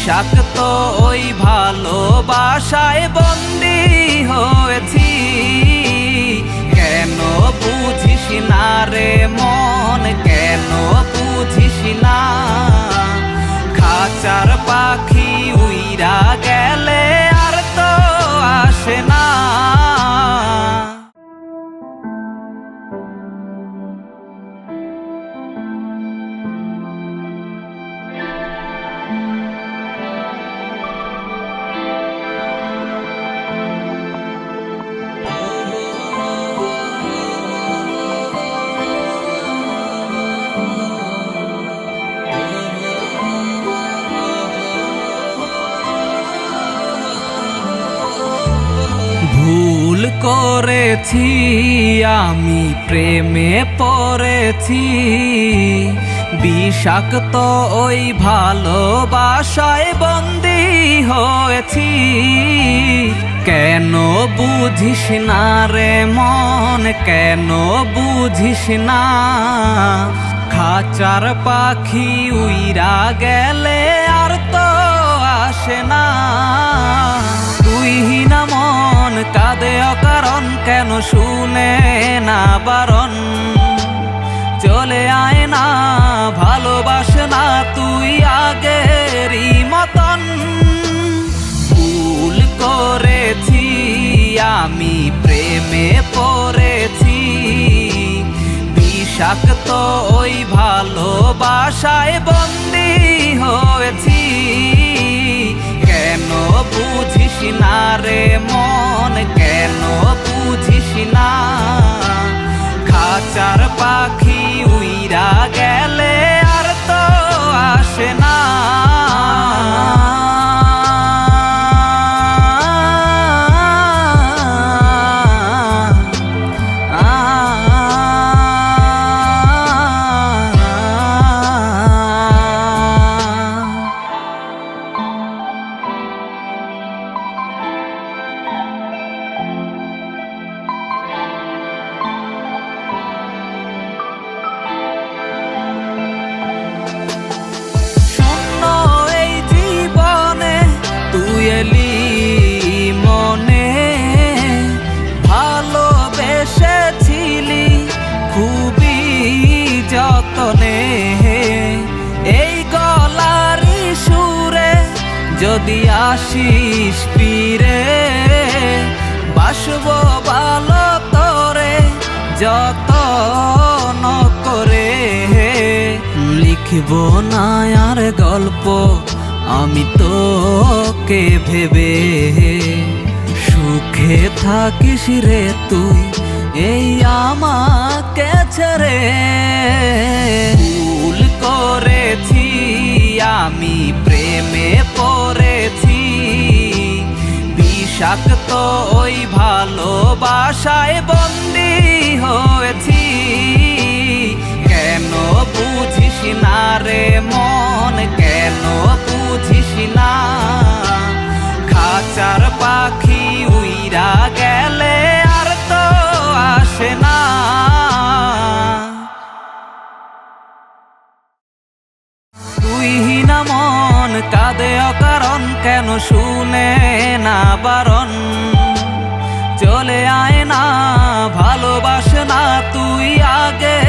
বিষাক্ত ওই ভালোবাসায় বন্দী হয়েছি। কেন বুঝিস না রে মন, কেন বুঝিস না? খাঁচার পাখি উইরা গেলে আর তো আসে না। ভুল করেছি আমি, প্রেমে পড়েছি। বিষাক্ত ওই ভালোবাসায় বন্দী হয়েছি। কেন বুঝিস না রে মন, কেন বুঝিস না? খাঁচার পাখি উইরা গেলে আর তো আসে না। তুই না মন কাঁদে অকারণ, কেন শুনে না বারণ? চলে আয় না, ভালোবাসে না তুই আগেরই মতন। ভুল করেছি আমি, প্রেমে পড়েছি। বিষাক্ত ওই ভালোবাসায় বন্দী হয়েছি। কেন বুঝিস না রে মন, কেন বুঝিস না? খাঁচার পাখি উইরা গেলে আর তো আসে না। মনে ভালোবেসেছিলি খুবই যতনে। এই গলারি সুরে যদি আসিস ফিরে, বাসব ভালো তোরে যতন করে। লিখব না আর গল্প আমি তোকে ভেবে, সুখে থাকিস রে তুই এই আমাকে ছেড়ে। ভুল করেছি আমি, প্রেমে পড়েছি। বিষাক্ত ওই ভালোবাসায় বন্দী হয়েছি। কেন বুঝিস না রে মন, কেন বুঝিস না? খাঁচার পাখি উইরা গেলে আর তো আসে না। তুই না মন কাঁদে অকারণ, কেন শুনে না বারণ? চলে আয় না, ভালোবাসে না তুই আগে